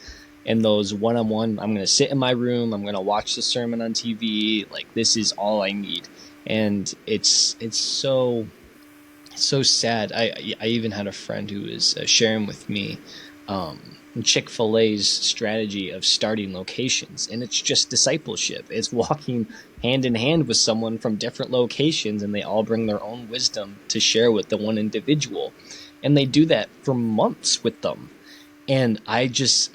in those one-on-one, I'm going to sit in my room, I'm going to watch the sermon on TV, like this is all I need. And it's so sad. I even had a friend who was sharing with me Chick-fil-A's strategy of starting locations, and it's just discipleship. It's walking hand in hand with someone from different locations, and they all bring their own wisdom to share with the one individual, and they do that for months with them. And I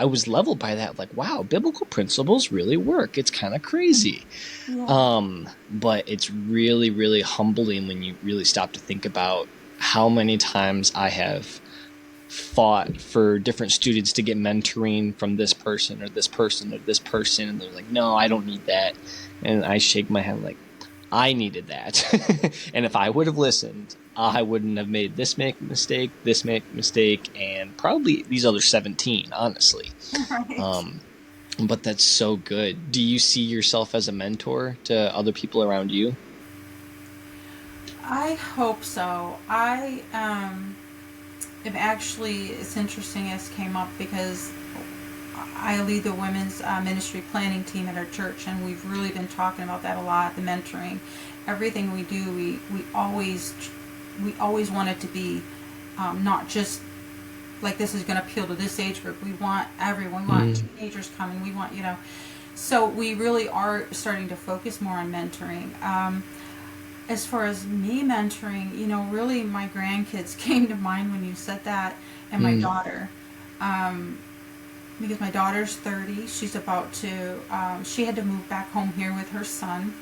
was leveled by that. Like, wow, biblical principles really work. It's kind of crazy. Yeah. But it's really, really humbling when you really stop to think about how many times I have fought for different students to get mentoring from this person or this person or this person. And they're like, no, I don't need that. And I shake my head like, I needed that. And if I would have listened, I wouldn't have made this mistake, and probably these other 17, honestly. Right. Um, but that's so good. Do you see yourself as a mentor to other people around you? I hope so. I am actually, it's interesting this came up because I lead the women's ministry planning team at our church, and we've really been talking about that a lot. The mentoring, everything we do, we always want it to be not just like this is going to appeal to this age group. We want everyone. We want teenagers coming. We want So we really are starting to focus more on mentoring. As far as me mentoring, really my grandkids came to mind when you said that, and my daughter. Because my daughter's 30. She's about to, she had to move back home here with her son.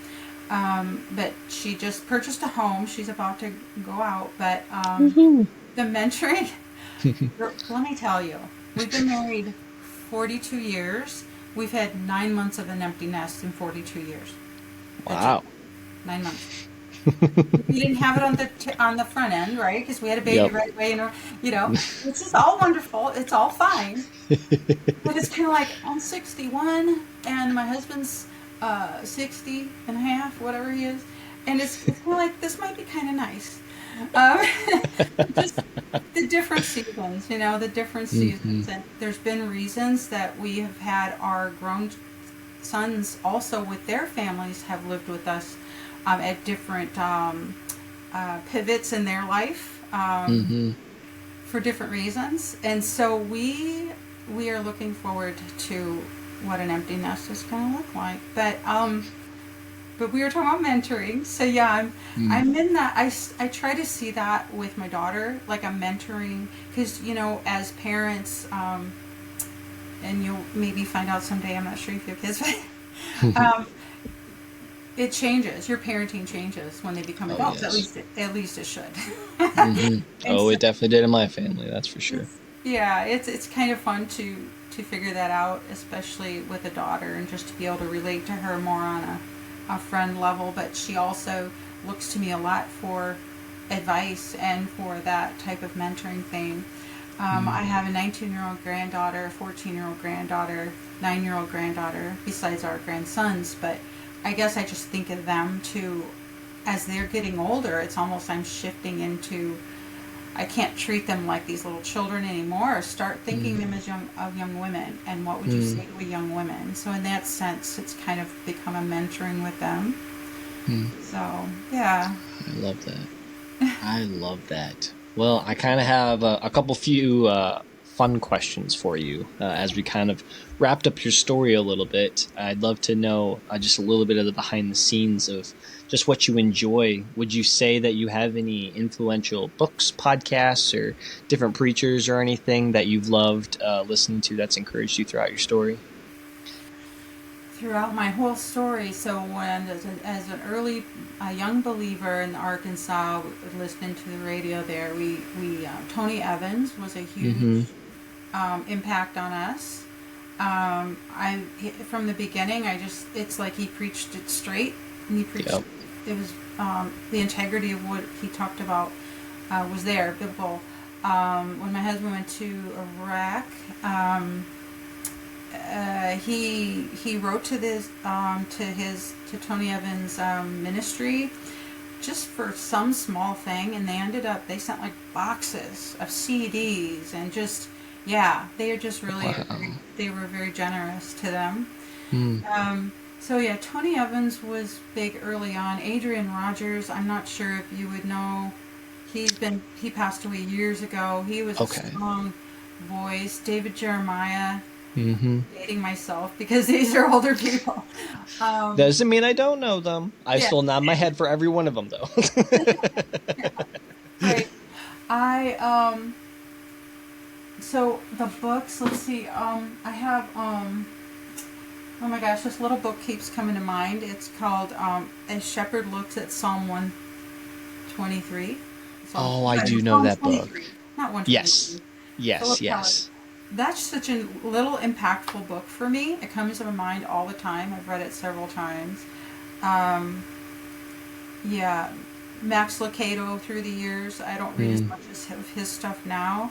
But she just purchased a home. She's about to go out. But the mentoring, let me tell you, we've been married 42 years. We've had 9 months of an empty nest in 42 years. That's it. Wow. 9 months. We didn't have it on the front end, right? Because we had a baby Yep. right away, which is all wonderful. It's all fine. But it's kind of like I'm 61 and my husband's 60 and a half, whatever he is, and it's kind of like this might be kind of nice. Um, just the different seasons, the different seasons, and there's been reasons that we have had our grown sons also with their families have lived with us at different pivots in their life for different reasons, and so we are looking forward to what an empty nest is going to look like. But we were talking about mentoring, so yeah, I'm in that. I try to see that with my daughter, like I'm mentoring, because as parents, and you'll maybe find out someday. I'm not sure if you have kids, but it changes. Your parenting changes when they become Oh, adults. yes. At least it should. And Oh, so it definitely did in my family, that's for sure. it's kind of fun to figure that out, especially with a daughter, and just to be able to relate to her more on a friend level. But she also looks to me a lot for advice and for that type of mentoring thing. I have a 19-year-old granddaughter, a 14-year-old granddaughter, 9-year-old granddaughter, besides our grandsons. But I guess I just think of them too, as they're getting older. It's almost I'm shifting into, I can't treat them like these little children anymore. Start thinking them as young women, and what would you say to a young woman? So in that sense, it's kind of become a mentoring with them. So yeah. I love that. I love that. Well, I kind of have a couple few fun questions for you as we kind of wrapped up your story a little bit. I'd love to know just a little bit of the behind the scenes of just what you enjoy. Would you say that you have any influential books, podcasts, or different preachers or anything that you've loved listening to that's encouraged you throughout your story? Throughout my whole story, so when as an early young believer in Arkansas, listening to the radio there, we Tony Evans was a huge impact on us. From the beginning, it's like he preached it straight, and he preached it was the integrity of what he talked about was there, biblical. When my husband went to Iraq, he wrote to Tony Evans' ministry just for some small thing, and they sent like boxes of CDs, and just they are just really they were very generous to them. So yeah, Tony Evans was big early on. Adrian Rogers, I'm not sure if you would know. He passed away years ago. He was a strong voice. David Jeremiah. Dating myself because these are older people. Doesn't mean I don't know them. I still nod my head for every one of them, though. Right. So the books, let's see. I have oh my gosh, this little book keeps coming to mind. It's called A Shepherd Looks at Psalm 123. Oh, I do know Psalm that 23, book. not 123. Yes. Yes, Philip Keller. yes. That's such a little impactful book for me. It comes to my mind all the time. I've read it several times. Um, yeah, Max Lucado through the years. I don't read as Mm. much of his stuff now.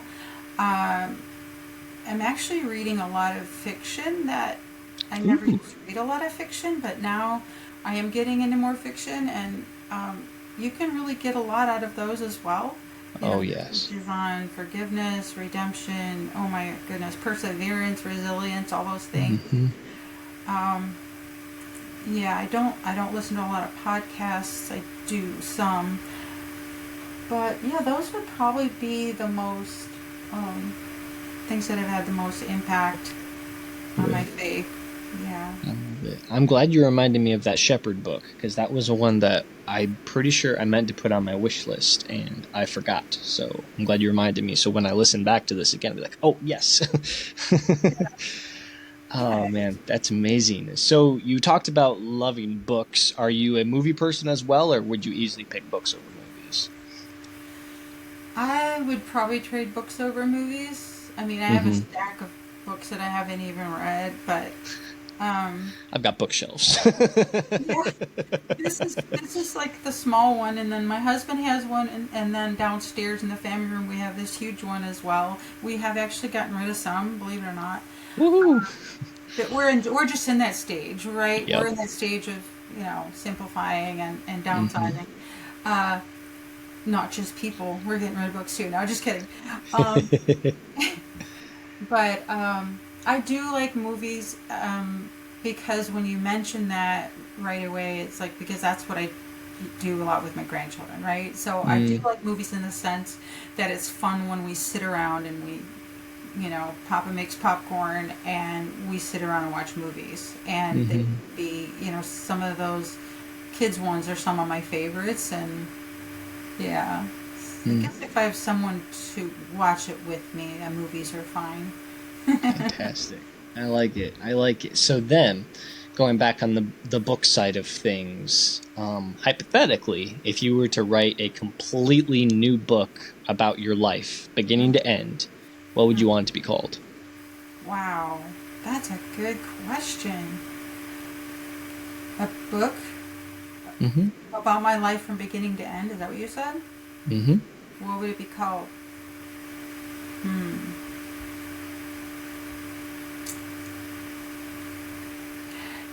Um, I'm actually reading a lot of fiction that I never Ooh. used to read a lot of fiction, but now I am getting into more fiction, and you can really get a lot out of those as well. You Oh, know, yes. messages on forgiveness, redemption, oh my goodness, perseverance, resilience, all those things. Hmm. Um, yeah, I don't listen to a lot of podcasts. I do some, but yeah, those would probably be the most um, things that have had the most impact on my Great. faith. Yeah. I love it. I'm glad you reminded me of that Shepherd book because that was a one that I'm pretty sure I meant to put on my wish list and I forgot. So I'm glad you reminded me. So when I listen back to this again, I'll be like, oh, yes. Oh, Yeah. man, that's amazing. So you talked about loving books. Are you a movie person as well, or would you easily pick books over movies? I would probably trade books over movies. I mean, I have a Hmm. stack of books that I haven't even read, but um, I've got bookshelves. yeah, this is like the small one, and then my husband has one, and then downstairs in the family room we have this huge one as well. We have actually gotten rid of some, believe it or not. Woohoo! But we're just in that stage, right? We're Yep. in that stage of simplifying and Hmm. downsizing. Uh, Not just people. We're getting rid of books too. No, just kidding. Um, but I do like movies because when you mention that right away, it's like because that's what I do a lot with my grandchildren, right? So I do Mm. like movies in the sense that it's fun when we sit around and Papa makes popcorn and we sit around and watch movies. And they Hmm. would be, some of those kids ones are some of my favorites. And yeah, I Mm. guess if I have someone to watch it with me, movies are fine. Fantastic. I like it. I like it. So then, going back on the book side of things, hypothetically, if you were to write a completely new book about your life, beginning to end, what would you want it to be called? Wow, that's a good question. A book Hmm. about my life from beginning to end, is that what you said? Hmm. What would it be called? Hmm.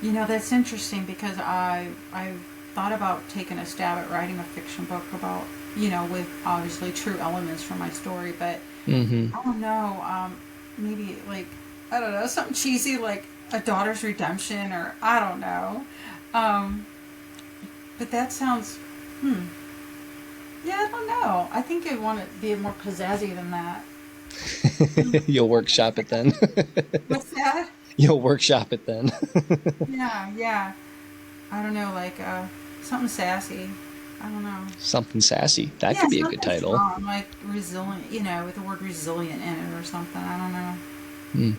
That's interesting because I've thought about taking a stab at writing a fiction book about, with obviously true elements from my story, but Hmm. I don't know, maybe like, I don't know, something cheesy like A Daughter's Redemption, or I don't know. Um, but that sounds, hmm. Yeah, I don't know. I think I'd want it to be more pizzazzy than that. You'll workshop it then. What's that? You'll workshop it then. Yeah, yeah. I don't know, like something sassy. I don't know. Something sassy. That Yeah, could be a good something title. strong, like resilient, with the word resilient in it or something. I don't know.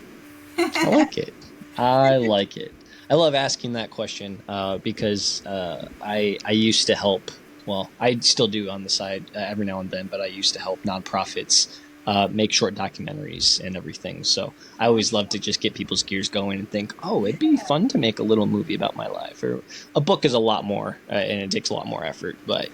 Hmm. I like it. I like it. I love asking that question because I used to help. Well, I still do on the side every now and then, but I used to help nonprofits make short documentaries and everything. So I always love to just get people's gears going and think, oh, it'd be fun to make a little movie about my life. Or a book is a lot more, and it takes a lot more effort. But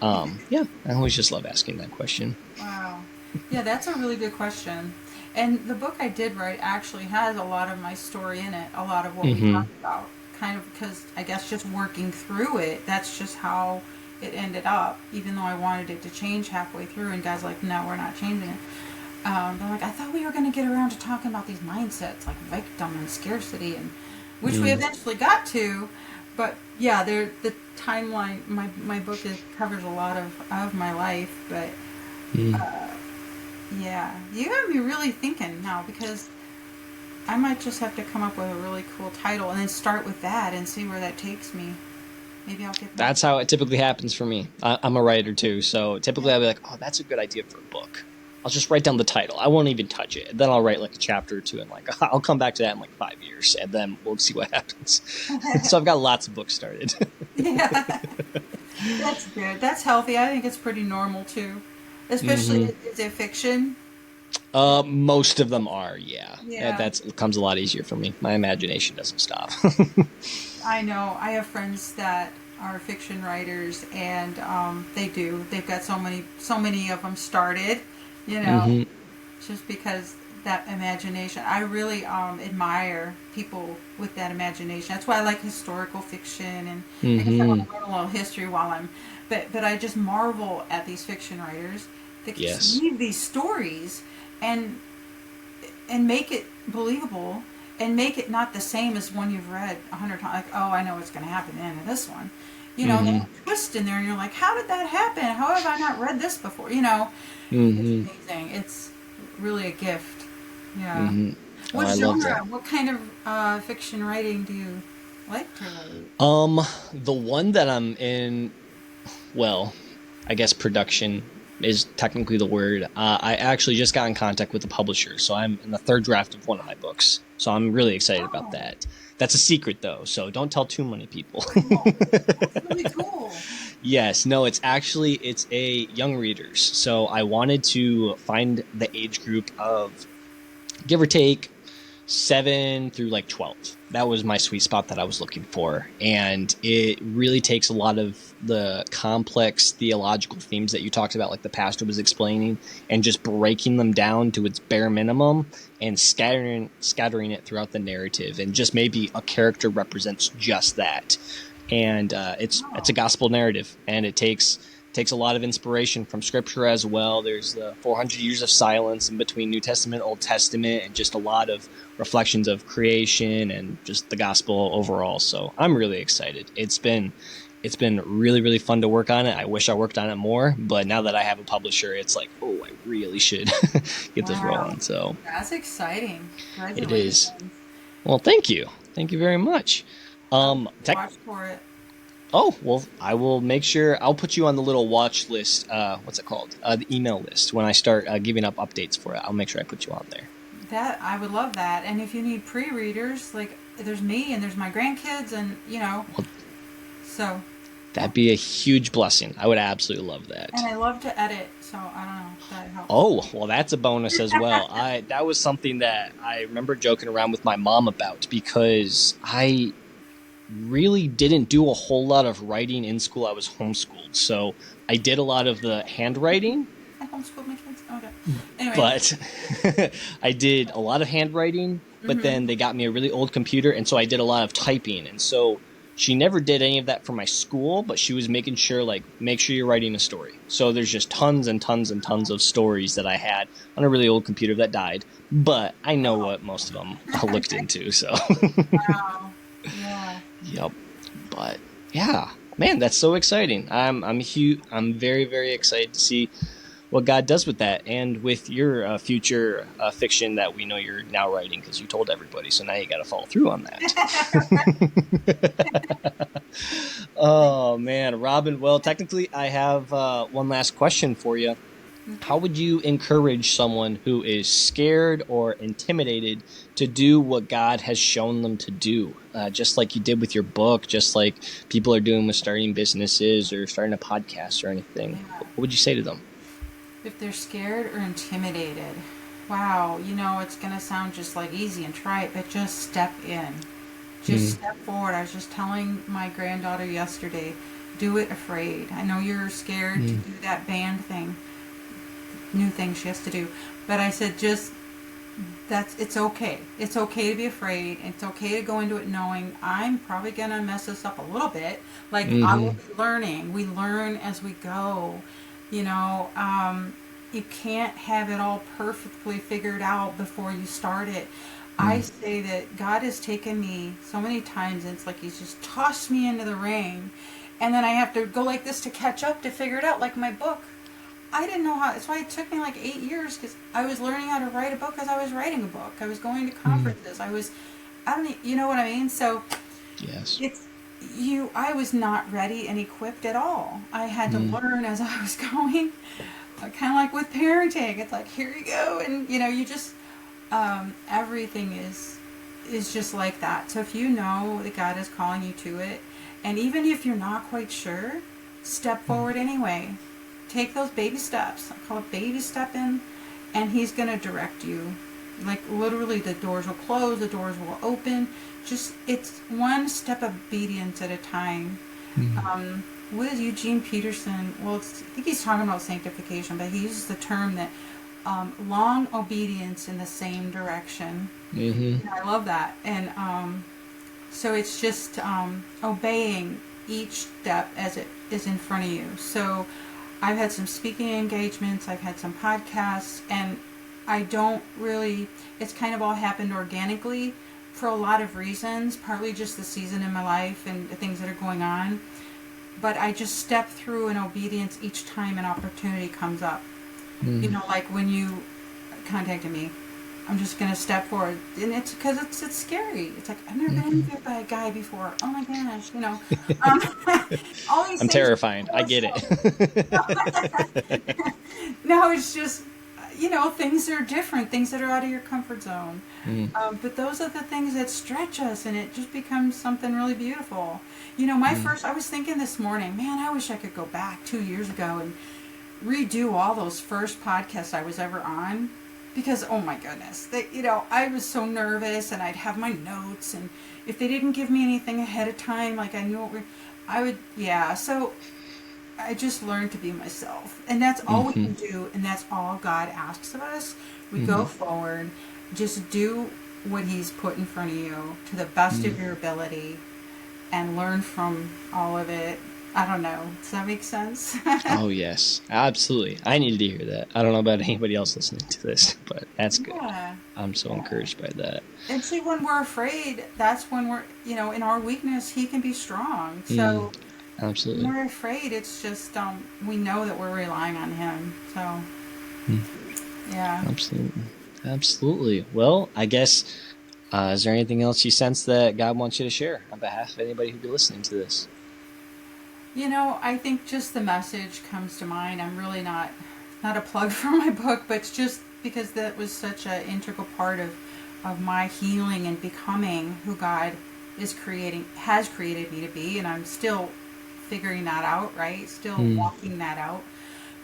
yeah, I always just love asking that question. Wow. Yeah, that's a really good question. And the book I did write actually has a lot of my story in it, a lot of what we Hmm. talked about. Kind of because I guess just working through it, that's just how it ended up, even though I wanted it to change halfway through. And God's like, no, we're not changing it. They're like, I thought we were going to get around to talking about these mindsets like victim and scarcity, and which we Mm. eventually got to. But yeah, the timeline. My book covers a lot of my life, but Mm. uh, yeah, you got me really thinking now because I might just have to come up with a really cool title and then start with that and see where that takes me. Maybe I'll get that. That's how it typically happens for me. I'm a writer too, so typically I'll be like, "Oh, that's a good idea for a book." I'll just write down the title. I won't even touch it. Then I'll write like a chapter or two, and like I'll come back to that in like 5 years, and then we'll see what happens. So I've got lots of books started. Yeah, that's good. That's healthy. I think it's pretty normal too. Especially, Hmm. is it fiction? Most of them are, yeah. Yeah, That comes a lot easier for me. My imagination doesn't stop. I know. I have friends that are fiction writers, and they do. They've got so many of them started. You know, Hmm. just because that imagination. I really admire people with that imagination. That's why I like historical fiction, and I guess I Hmm. want to learn a little history while I'm. But I just marvel at these fiction writers that can just Yes. weave these stories and make it believable and make it not the same as one you've read 100 times. Like, oh, I know what's going to happen in this one. You know, there's Hmm. a twist in there, and you're like, how did that happen? How have I not read this before? You know, it's Hmm. amazing. It's really a gift. Yeah. Hmm. Oh, What I love genre? that. What kind of fiction writing do you like to write? Um, the one that I'm in, well, I guess production is technically the word. I actually just got in contact with the publisher, so I'm in the third draft of one of my books. So I'm really excited about Oh, that. That's a secret though, so don't tell too many people. oh, that's really cool. Yes, no, it's a young readers. So I wanted to find the age group of give or take 7 through like 12. That was my sweet spot that I was looking for. And it really takes a lot of the complex theological themes that you talked about, like the pastor was explaining, and just breaking them down to its bare minimum and scattering it throughout the narrative. And just maybe a character represents just that. And it's a Oh, gospel narrative, and it takes a lot of inspiration from scripture as well. There's the 400 years of silence in between New Testament, Old Testament, and just a lot of reflections of creation and just the gospel overall. So I'm really excited. It's been really really fun to work on it. I wish I worked on it more, but now that I have a publisher, it's like, oh, I really should get this wow. rolling. So That's exciting. it is. Congratulations. Well, thank you very much. I'll Tech. watch for it. Oh, well, I will make sure I'll put you on the little watch list. What's it called? The email list. When I start giving up updates for it, I'll make sure I put you on there. That I would love that. And if you need pre-readers, like there's me and there's my grandkids, and Well, so yeah. that'd be a huge blessing. I would absolutely love that. And I love to edit, so I don't know if that helps. Oh, well, that's a bonus as well. I That was something that I remember joking around with my mom about because I really didn't do a whole lot of writing in school. I was homeschooled, so I did a lot of the handwriting, I homeschooled my kids. Okay. Anyway. but I did a lot of handwriting, but Mm-hmm. then they got me a really old computer, and so I did a lot of typing. And so she never did any of that for my school, but she was making sure, like, make sure you're writing a story. So there's just tons and tons and tons of stories that I had on a really old computer that died, but I know Oh. what most of them looked into, so. Wow. Yeah. Yep. But yeah, man, that's so exciting. I'm very very excited to see what God does with that and with your future fiction that we know you're now writing because you told everybody. So now you got to follow through on that. Oh man, Robin. Well, technically, I have one last question for you. How Okay. would you encourage someone who is scared or intimidated to do what God has shown them to do? Just like you did with your book, just like people are doing with starting businesses or starting a podcast or anything. Yeah. What would you say to them? If they're scared or intimidated, wow, it's gonna sound just like easy and trite, but just step in. Just Mm, step forward. I was just telling my granddaughter yesterday, do it afraid. I know you're scared to mm, do that band thing, new thing she has to do. But I said, just it's okay. It's okay to be afraid. It's okay to go into it knowing I'm probably gonna mess this up a little bit. Like I will mm-hmm, be learning. We learn as we go. You know, you can't have it all perfectly figured out before you start it. I mm, say that God has taken me so many times, and it's like He's just tossed me into the ring, and then I have to go like this to catch up to figure it out. Like my book, I didn't know how. That's why it took me like 8 years because I was learning how to write a book as I was writing a book. I was going to mm. conferences. I don't, you know what I mean? So Yes. it's I was not ready and equipped at all. I had to Mm, learn as I was going. kind of like with parenting. It's like, here you go, and you just everything is just like that. So if you know that God is calling you to it, and even if you're not quite sure, step forward anyway. Take those baby steps. I call it baby stepping, and He's going to direct you. Like literally, the doors will close, the doors will open. Just it's one step of obedience at a time. What is Eugene Peterson? Well, I think he's talking about sanctification, but he uses the term that long obedience in the same direction. I love that. And so it's just obeying each step as it is in front of you. So I've had some speaking engagements, I've had some podcasts, and I don't really, it's kind of all happened organically for a lot of reasons, partly just the season in my life and the things that are going on. But I just step through in obedience each time an opportunity comes up. Like when you contacted me, I'm just going to step forward. And it's because it's scary. It's like, I've never been interviewed by a guy before. Oh my gosh, all these I'm things. terrified. I get it. No, it's just, things that are different, things that are out of your comfort zone. But those are the things that stretch us, and it just becomes something really beautiful. I was thinking this morning, man, I wish I could go back 2 years ago and redo all those first podcasts I was ever on, because oh my goodness, I was so nervous, and I'd have my notes, and if they didn't give me anything ahead of time, like I knew so I just learned to be myself, and that's all we can do, and that's all God asks of us. We go forward, just do what He's put in front of you to the best of your ability, and learn from all of it. I don't know. Does that make sense? Oh, yes. Absolutely. I needed to hear that. I don't know about anybody else listening to this, but that's good. Yeah. I'm so encouraged by that. And see, when we're afraid, that's when we're, in our weakness, He can be strong. So absolutely. when we're afraid, it's just, we know that we're relying on Him. So, yeah. Absolutely. Absolutely. Well, I guess, is there anything else you sense that God wants you to share on behalf of anybody who'd be listening to this? I think just the message comes to mind. I'm really not a plug for my book, but it's just because that was such an integral part of my healing and becoming who God has created me to be, and I'm still figuring that out, right? Still walking that out.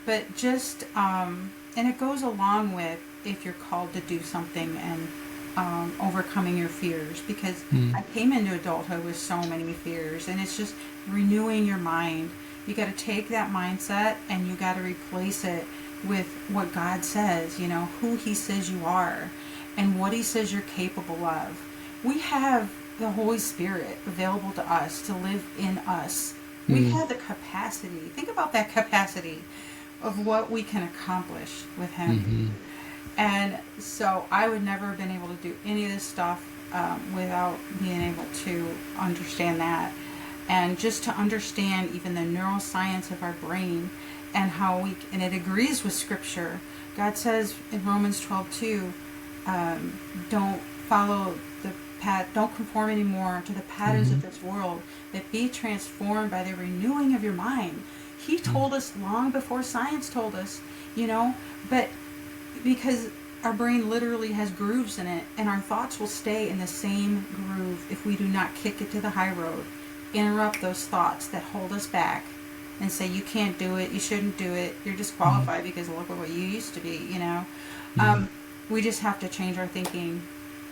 But just, and it goes along with if you're called to do something and overcoming your fears, because I came into adulthood with so many fears, and it's just renewing your mind. You got to take that mindset and you got to replace it with what God says, who He says you are and what He says you're capable of. We have the Holy Spirit available to us to live in us. We have the capacity. Think about that capacity of what we can accomplish with Him. And so I would never have been able to do any of this stuff without being able to understand that. And just to understand even the neuroscience of our brain and how and it agrees with Scripture. God says in Romans 12:2, don't follow don't conform anymore to the patterns of this world, but be transformed by the renewing of your mind. He told us long before science told us, but because our brain literally has grooves in it, and our thoughts will stay in the same groove if we do not kick it to the high road, interrupt those thoughts that hold us back and say, you can't do it, you shouldn't do it, you're disqualified because look at what you used to be, we just have to change our thinking,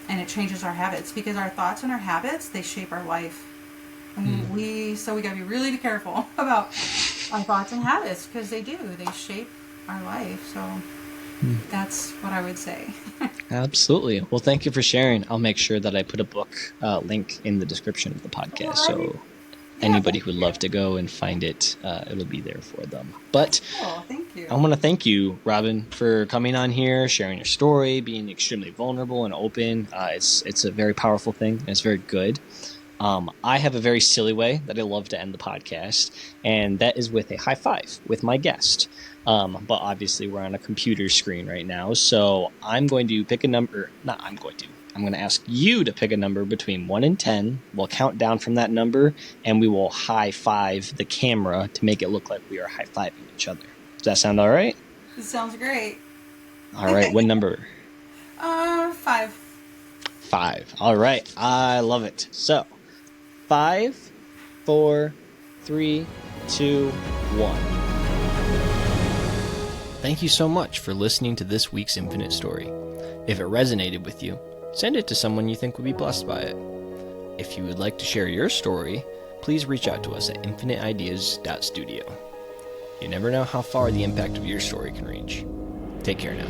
and it changes our habits, because our thoughts and our habits, they shape our life. And we got to be really careful about our thoughts and habits, because they shape our life. So that's what I would say. Absolutely. Well, thank you for sharing. I'll make sure that I put a book link in the description of the podcast. So anybody who would love to go and find it, it'll be there for them. But thank you. I want to thank you, Robin, for coming on here, sharing your story, being extremely vulnerable and open. It's a very powerful thing, and it's very good. I have a very silly way that I love to end the podcast, and that is with a high five with my guest. But obviously we're on a computer screen right now, so I'm going to pick a number. I'm going to ask you to pick a number between 1 and 10. We'll count down from that number, and we will high five the camera to make it look like we are high fiving each other. Does that sound all right? It sounds great. All right, what number? 5. 5. All right, I love it. So, 5, 4, 3, 2, 1. Thank you so much for listening to this week's Infinite Story. If it resonated with you, send it to someone you think would be blessed by it. If you would like to share your story, please reach out to us at infiniteideas.studio. You never know how far the impact of your story can reach. Take care now.